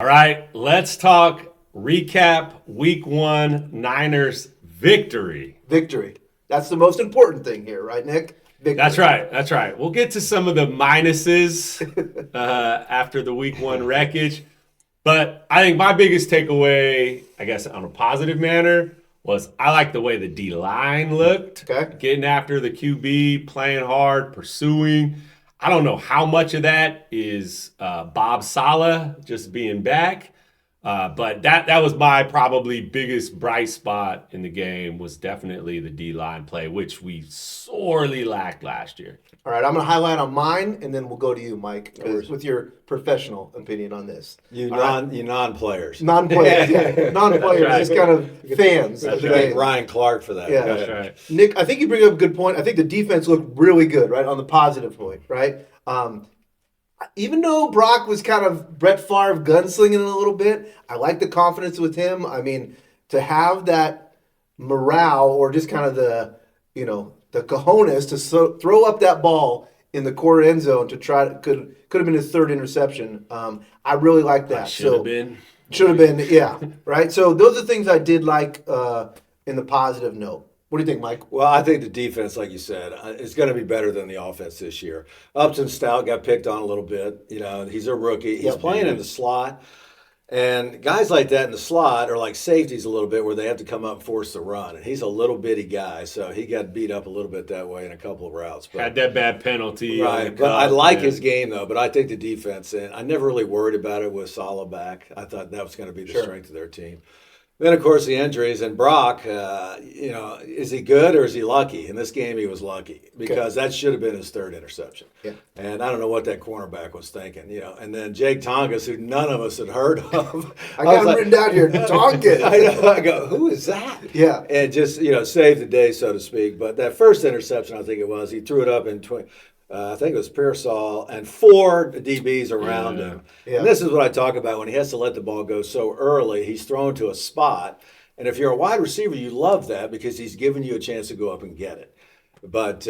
right, let's talk recap week 1 Niners victory. Victory. That's the most important thing here, right, Nick? Victory. That's right. We'll get to some of the minuses after the week 1 wreckage. But I think my biggest takeaway, I guess on a positive manner, was I like the way the D-line looked. Okay. Getting after the QB, playing hard, pursuing. I don't know how much of that is Bob Saleh just being back. But that was my probably biggest bright spot in the game was definitely the D-line play, which we sorely lacked last year. All right, I'm going to highlight on mine, and then we'll go to you, Mike, with your professional opinion on this. You non-players. Non-players, yeah. Non-players, Right. just kind of fans of the game. Ryan Clark for that. Yeah. That's right. Nick, I think you bring up a good point. I think the defense looked really good, right, on the positive point, right? Even though Brock was kind of Brett Favre gunslinging a little bit, I like the confidence with him. I mean, to have that morale or just kind of the cojones to throw up that ball in the quarter end zone to try to could have been his third interception. I really like that. Should have been. Should have been, yeah, right? So those are things I did like in the positive note. What do you think, Mike? Well, I think the defense, like you said, is going to be better than the offense this year. Upton Stout got picked on a little bit. He's a rookie. He's playing in the slot. And guys like that in the slot are like safeties a little bit where they have to come up and force the run. And he's a little bitty guy, so he got beat up a little bit that way in a couple of routes. But, Had that bad penalty. right, but I like his game, though. But I think the defense, and I never really worried about it with Saleh back. I thought that was going to be the strength of their team. Then, of course, the injuries. And Brock, is he good or is he lucky? In this game, he was lucky because that should have been his third interception. Yeah. And I don't know what that cornerback was thinking, And then Jake Tongas, who none of us had heard of. I got him written down here, Tongas. I go, who is that? Yeah. And just, saved the day, so to speak. But that first interception, I think it was, he threw it up in I think it was Pearsall and 4 DBs around him. Yeah. And this is what I talk about when he has to let the ball go so early. He's thrown to a spot. And if you're a wide receiver, you love that because he's giving you a chance to go up and get it. But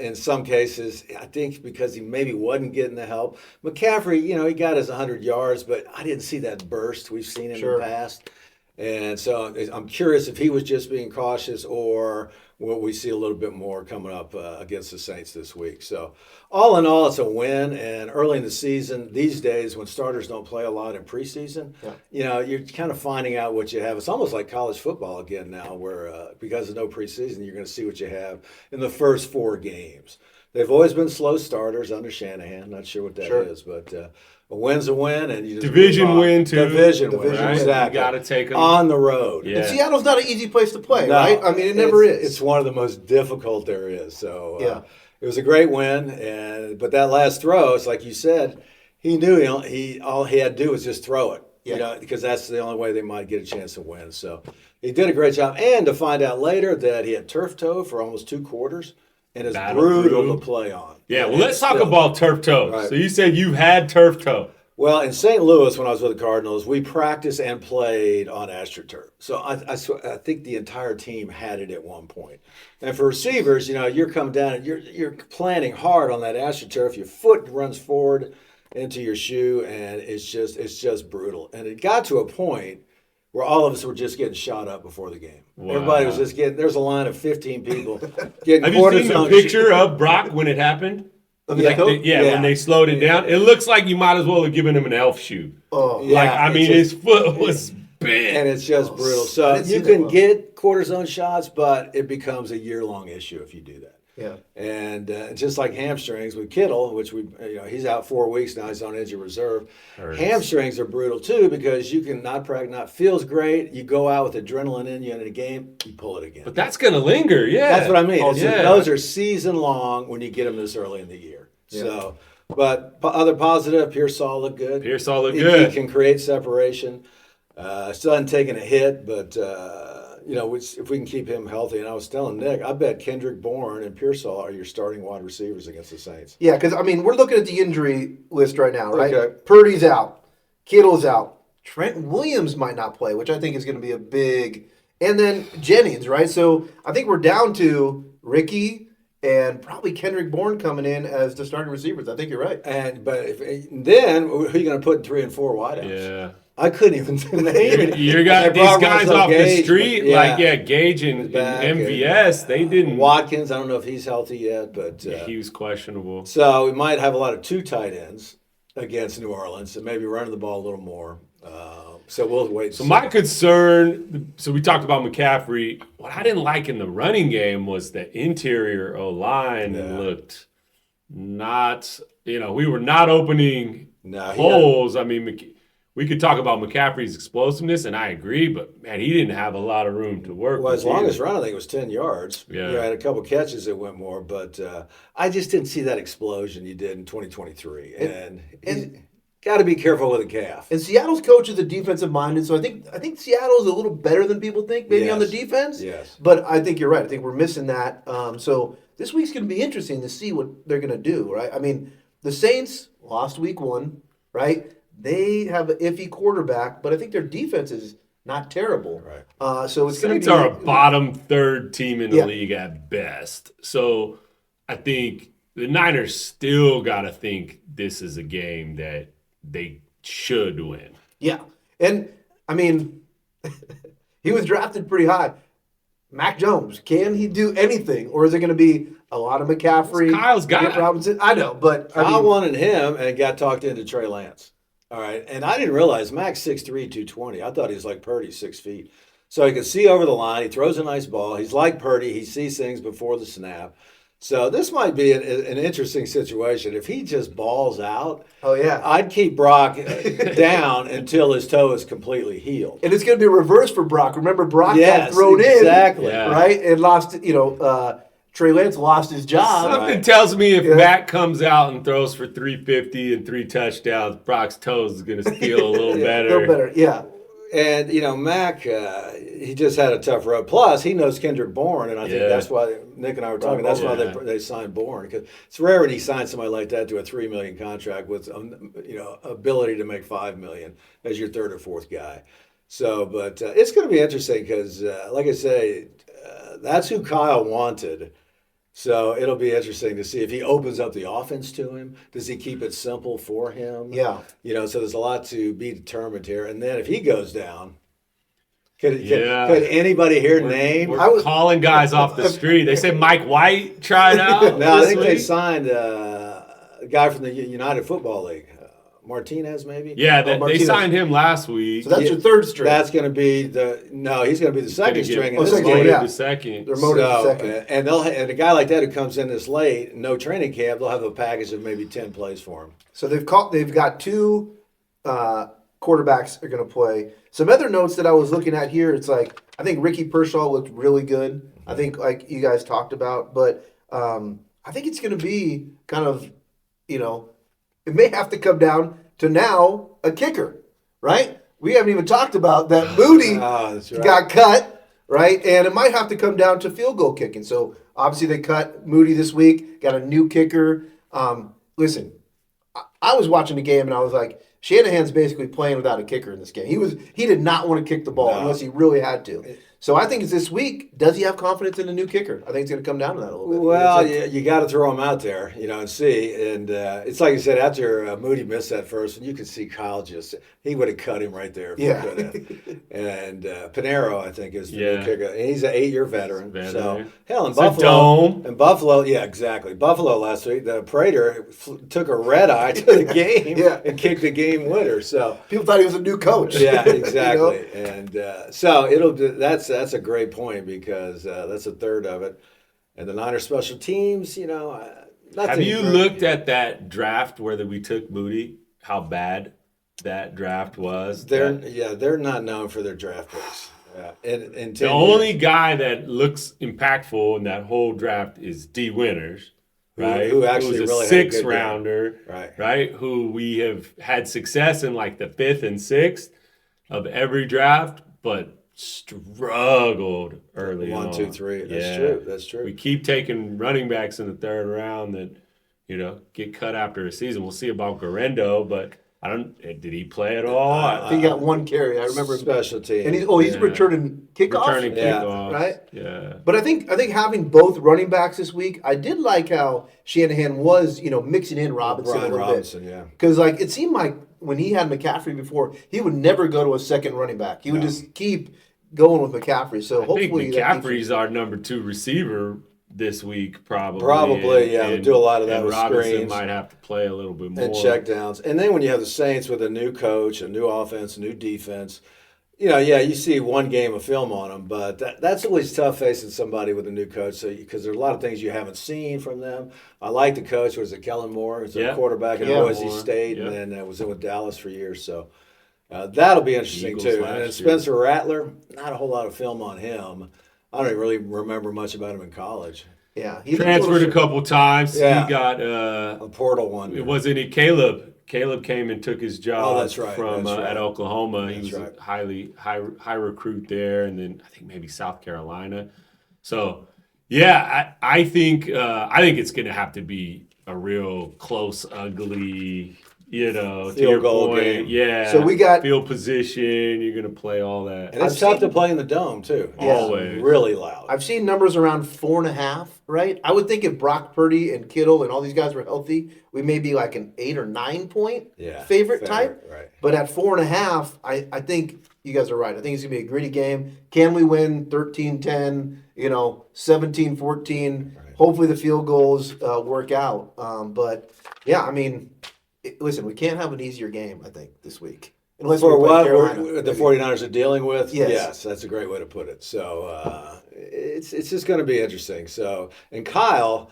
in some cases, I think because he maybe wasn't getting the help. McCaffrey, he got his 100 yards, but I didn't see that burst we've seen in the past. And so I'm curious if he was just being cautious or will we see a little bit more coming up against the Saints this week. So all in all, it's a win. And early in the season, these days when starters don't play a lot in preseason, you're kind of finding out what you have. It's almost like college football again now where because of no preseason, you're going to see what you have in the first 4 games. They've always been slow starters under Shanahan. Not sure what that is, but a win's a win, and you just Division win too. Division win, right? exactly. You got to take them on the road. Yeah. And Seattle's not an easy place to play, No, right? I mean, it never is. It's one of the most difficult there is. So it was a great win, but that last throw, it's like you said, he knew all he had to do was just throw it. Because that's the only way they might get a chance to win. So he did a great job, and to find out later that he had turf toe for almost 2 quarters. And it's brutal to play on. Yeah, well, let's talk about turf toe. Right. So you said you had turf toe. Well, in St. Louis, when I was with the Cardinals, we practiced and played on AstroTurf. So I think the entire team had it at one point. And for receivers, you're coming down and you're planning hard on that AstroTurf. Your foot runs forward into your shoe, and it's just brutal. And it got to a point where all of us were just getting shot up before the game. Wow. Everybody was just there's a line of 15 people getting Have you seen the picture of Brock when it happened? When they slowed it down. It looks like you might as well have given him an elf shoe. Oh, his foot was bent. And it's just brutal. So you can get cortisone shots, but it becomes a year-long issue if you do that. Yeah. And just like hamstrings with Kittle, which he's out 4 weeks now, he's on injured reserve. Hamstrings are brutal too because you can not feels great. You go out with adrenaline in you in a game, you pull it again. But that's going to linger, That's what I mean. Those are season long when you get them this early in the year. Yeah. So, but other positive, Pearsall looked good. He can create separation. Still hasn't taken a hit, but if we can keep him healthy. And I was telling Nick, I bet Kendrick Bourne and Pearsall are your starting wide receivers against the Saints. Yeah, because, we're looking at the injury list right now, right? Okay. Purdy's out. Kittle's out. Trent Williams might not play, which I think is going to be a big – and then Jennings, right? So I think we're down to Ricky and probably Kendrick Bourne coming in as the starting receivers. I think you're right. But then who are you going to put 3 and 4 wideouts? Yeah. I couldn't even name it. You got They these brought guys Russell off the Gage, street, but Gage and back, MVS. They didn't. Watkins, I don't know if he's healthy yet, but He was questionable. so we might have a lot of 2 tight ends against New Orleans, and maybe running the ball a little more. So we'll wait. So my concern, so we talked about McCaffrey. What I didn't like in the running game was the interior O-line looked not, we were not opening holes. I mean, we could talk about McCaffrey's explosiveness, and I agree, but, man, he didn't have a lot of room to work Well, with as long either. as run, I think it was 10 yards. Yeah. You had a couple catches that went more, but I just didn't see that explosion you did in 2023. And got to be careful with a calf. And Seattle's coach is a defensive minded, so I think Seattle's a little better than people think, maybe on the defense. Yes. But I think you're right. I think we're missing that. So this week's going to be interesting to see what they're going to do, right? I mean, the Saints lost week 1, right? They have an iffy quarterback, but I think their defense is not terrible. Right. So it's going to Saints be are a bottom third team in the Yeah. league at best. So I think the Niners still got to think this is a game that they should win. Yeah. And, I mean, he was drafted pretty high. Mac Jones, can he do anything? Or is it going to be a lot of McCaffrey? It's Kyle's guy. Britt Robinson? I know, but I I mean, wanted him and got talked into Trey Lance. All right. And I didn't realize Mac's 6'3", 220. I thought he was like Purdy, 6 feet. So he can see over the line. He throws a nice ball. He's like Purdy. He sees things before the snap. So this might be an interesting situation. If he just balls out, oh, yeah. I'd keep Brock down until his toe is completely healed. And it's going to be reverse for Brock. Remember, Brock got Yes, thrown exactly. in, Yeah. right? And lost, Trey Lance lost his job. Something tells me if Mac comes out and throws for 350 and 3 touchdowns, Brock's toes is going to feel a little A better. little better, yeah. And, Mac, he just had a tough road. Plus, he knows Kendrick Bourne, and I think that's why Nick and I were talking. That's why they signed Bourne. Because it's rare when he signs somebody like that to a $3 million contract with, ability to make $5 million as your third or fourth guy. So, but it's going to be interesting because, like I say, that's who Kyle wanted. So it'll be interesting to see if he opens up the offense to him. Does he keep it simple for him? Yeah. So there's a lot to be determined here. And then if he goes down, could anybody here name? We're calling guys off the street. They say Mike White tried out. No, I this think they week. signed a guy from the United Football League. Martinez, maybe? Yeah, they Martinez. signed him last week. So that's your third string. That's going to be he's going to be the second string. In this second game. string, yeah. The second. They're motivated So, second. and a guy like that who comes in this late, no training camp, they'll have a package of maybe 10 plays for him. So they've got 2 quarterbacks are going to play. Some other notes that I was looking at here, it's like I think Ricky Pershaw looked really good. I think like you guys talked about, but I think it's going to be kind of, it may have to come down to now a kicker, right? We haven't even talked about that Moody That's right. got cut, right? And it might have to come down to field goal kicking. So obviously they cut Moody this week, got a new kicker. Listen, I was watching the game and I was like, Shanahan's basically playing without a kicker in this game. He did not want to kick the ball unless he really had to. So I think it's this week. Does he have confidence in the new kicker? I think it's going to come down to that a little bit. Well, you got to throw him out there, and see. And it's like you said, after Moody missed that first one, you could see Kyle he would have cut him right there if he could have. And Pinero, I think, is the new kicker. And he's an 8-year veteran. So, hell, in Buffalo, yeah, exactly. Buffalo last week, the Prater took a red eye to the game and kicked the game winner. So people thought he was a new coach. Yeah, exactly. And so that's a great point because that's a third of it. And the Niners special teams, Have you looked at that draft where we took Moody? How bad that draft was? They're not known for their draft picks. And the only guy that looks impactful in that whole draft is D. Winters, right? Who actually was a really sixth had a good rounder, game. Right? Who we have had success in like the 5th and 6th of every draft, but struggled early 1, 2, 3. That's true. We keep taking running backs in the 3rd round that get cut after a season. We'll see about Garendo, but did he play at all? I think he got 1 carry. I remember special team. And he's returning kickoffs. Kickoffs, right? Yeah. But I think having both running backs this week, I did like how Shanahan was, mixing in Robinson a little bit. Yeah. Because it seemed like when he had McCaffrey before, he would never go to a second running back. He would just keep going with McCaffrey. So I think hopefully McCaffrey's our number 2 receiver this week, probably. Probably, yeah. And, Do a lot of that and with Robinson screens might have to play a little bit more. and check downs. And then when you have the Saints with a new coach, a new offense, a new defense, you see one game of film on them, but that's always tough facing somebody with a new coach. So because there's a lot of things you haven't seen from them. I like the coach. Was it Kellen Moore? He's a quarterback at Boise State, and then was in with Dallas for years. So that'll be interesting Eagles too. last And then year. Spencer Rattler, not a whole lot of film on him. I don't even really remember much about him in college. Yeah, He transferred a couple times. Yeah. He got A portal one. it wasn't he Caleb. Caleb came and took his job that's right. from That's right. at Oklahoma. That's he was right. a high recruit there, and then I think maybe South Carolina. So yeah, I think it's going to have to be a real close, ugly, to Field your goal point. game. Yeah. So we got- field position. You're going to play all that. And it's tough to play in the dome too. Yeah. Always. Really loud. I've seen numbers around 4.5, right? I would think if Brock Purdy and Kittle and all these guys were healthy, we may be like an 8 or 9 point favorite type. Right. But at 4.5, I think you guys are right. I think it's gonna be a gritty game. Can we win 13-10, 17-14? Right. Hopefully the field goals work out. But yeah, I mean, listen, we can't have an easier game, I think, this week. Unless For we play what Carolina, the maybe. 49ers are dealing with? Yes. That's a great way to put it. So it's just going to be interesting. So, and Kyle,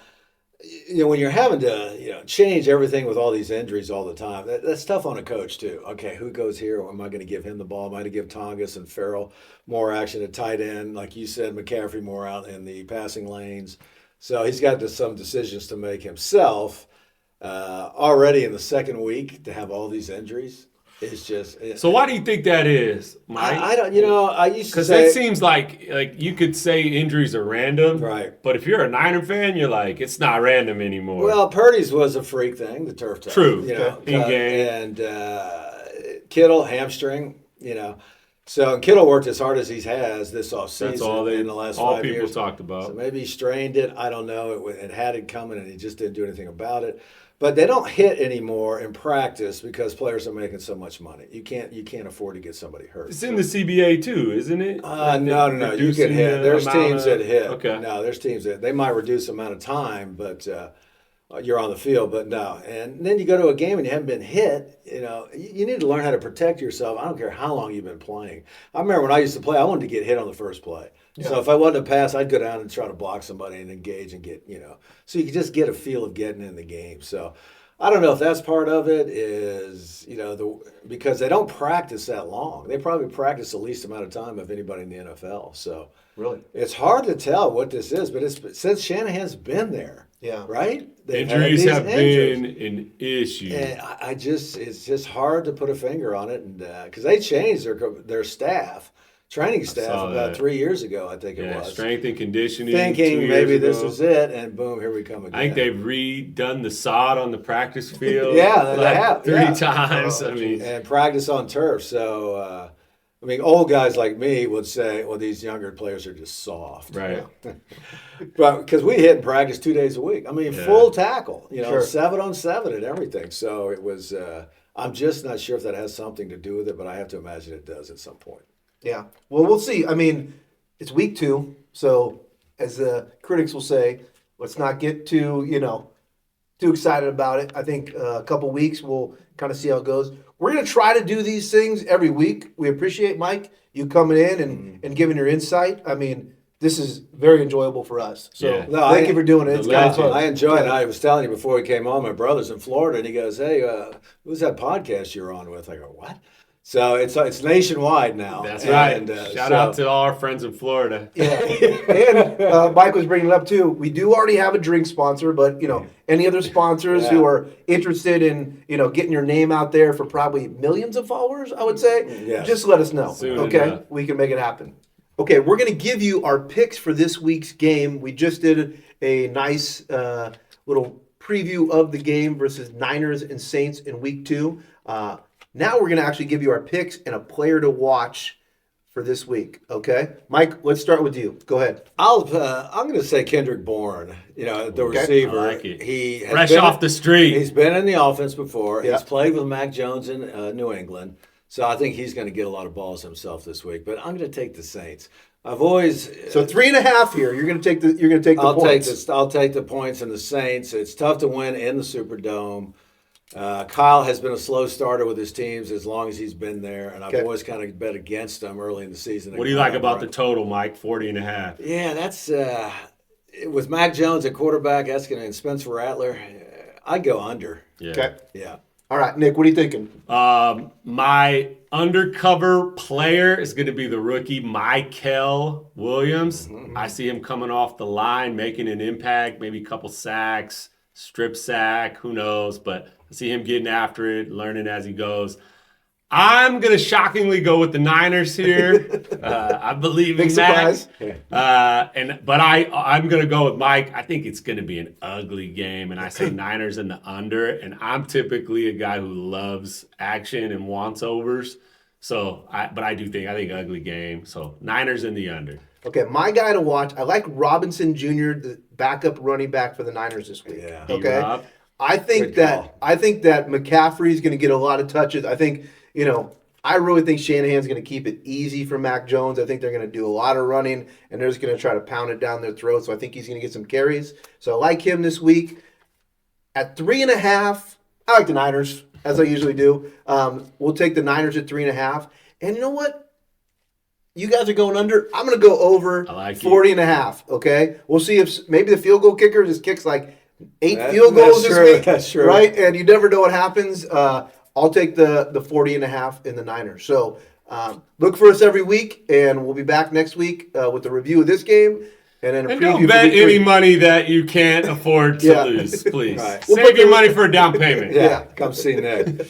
when you're having to, change everything with all these injuries all the time, that's tough on a coach too. Okay, who goes here? Am I going to give him the ball? Am I going to give Tongas and Farrell more action at tight end? Like you said, McCaffrey more out in the passing lanes. So he's got some decisions to make himself. Already in the second week to have all these injuries is just. So why do you think that is, Mike? I don't. I used to Because say it seems like you could say injuries are random, Right. But if you're a Niner fan, you're like, it's not random anymore. Well, Purdy's was a freak thing, the turf toe. True. In game. and Kittle hamstring. So Kittle worked as hard as he has this offseason that's all in the last all 5 people years. talked about. So maybe he strained it. I don't know. It had it coming, and he just didn't do anything about it. But they don't hit anymore in practice because players are making so much money. You can't afford to get somebody hurt. It's in the CBA too, isn't it? No. You can Reducing hit. the There's amount teams of- that hit. Okay. No, there's teams that they might reduce the amount of time, but you're on the field. But no. And then you go to a game and you haven't been hit. You need to learn how to protect yourself. I don't care how long you've been playing. I remember when I used to play, I wanted to get hit on the first play. Yeah. So if I wasn't a pass, I'd go down and try to block somebody and engage and get, so you could just get a feel of getting in the game. So I don't know if that's part of it is, because they don't practice that long. They probably practice the least amount of time of anybody in the NFL. So Really? it's hard to tell what this is, but it's since Shanahan's been there. Yeah. Right? They've had Injuries these have been an issue. And it's just hard to put a finger on it. And because they changed their staff, training staff about that. 3 years ago, I think it was. Strength and conditioning. Thinking 2 maybe years this ago. is it, and boom, here we come again. I think they've redone the sod on the practice field. Yeah, they like have, 3 yeah. times. I mean, and practice on turf. So, old guys like me would say, well, these younger players are just soft. right. But because we hit in practice 2 days a week. Full tackle, Sure. 7-on-7 and everything. So it was, I'm just not sure if that has something to do with it, but I have to imagine it does at some point. Yeah. Well, we'll see. It's week 2, so as the critics will say, let's not get too excited about it. I think a couple weeks we'll kind of see how it goes. We're going to try to do these things every week. We appreciate, Mike, you coming in and giving your insight. This is very enjoyable for us. So Yeah. No, thank you for doing it. It's kind of fun. I enjoy it. I was telling you before we came on, my brother's in Florida, and he goes, hey, who's that podcast you're on with? I go, what? So it's nationwide now. That's right. And, Shout out to all our friends in Florida. Yeah, and Mike was bringing it up too. We do already have a drink sponsor, but any other sponsors who are interested in getting your name out there for probably millions of followers, I would say, Yes. just let us know. Soon Okay, enough. we can make it happen. Okay, we're gonna give you our picks for this week's game. We just did a nice little preview of the game versus Niners and Saints in week 2. Now we're going to actually give you our picks and a player to watch for this week. Okay, Mike, let's start with you. Go ahead. I'm going to say Kendrick Bourne. The Okay. receiver. I like it. He has Fresh been- off the street. He's been in the offense before. Yeah. He's played with Mac Jones in New England, so I think he's going to get a lot of balls himself this week. But I'm going to take the Saints. I've always So 3.5 here. You're going to take the points. I'll take the points and the Saints. It's tough to win in the Superdome. Kyle has been a slow starter with his teams as long as he's been there, and I've Okay. always kind of bet against him early in the season. What do you like about the total, Mike? 40.5. Yeah, that's with Mac Jones at quarterback, and Spencer Rattler. I'd go under. Yeah. Okay. Yeah. All right, Nick, what are you thinking? My undercover player is going to be the rookie Michael Williams. I see him coming off the line, making an impact, maybe a couple sacks, strip sack, who knows, but I see him getting after it, learning as he goes. I'm going to shockingly go with the Niners here. I believe in Big Mac. surprise. But I'm going to go with Mike. I think it's going to be an ugly game, and I say Niners in the under. And I'm typically a guy who loves action and wants overs. So, I think ugly game. So Niners in the under. Okay, my guy to watch. I like Robinson Jr., the backup running back for the Niners this week. Yeah. Okay. D-Rob. I think Good call. that McCaffrey's going to get a lot of touches. I think, I really think Shanahan's going to keep it easy for Mac Jones. I think they're going to do a lot of running, and they're just going to try to pound it down their throat. So I think he's going to get some carries. So I like him this week. At 3.5, I like the Niners, as I usually do. We'll take the Niners at 3.5. And you know what? You guys are going under. I'm going to go over I like it. 40.5, okay? We'll see if maybe the field goal kicker just kicks like 8 That- field goals that's this true, week. that's true. Right? And you never know what happens. I'll take the 40.5 in the Niners. So look for us every week, and we'll be back next week with a review of this game and then a And preview don't for bet week 3. any money that you can't afford to Yeah. lose, please. Right. We'll Save put your the- money for a down payment. Yeah. Come see Nick.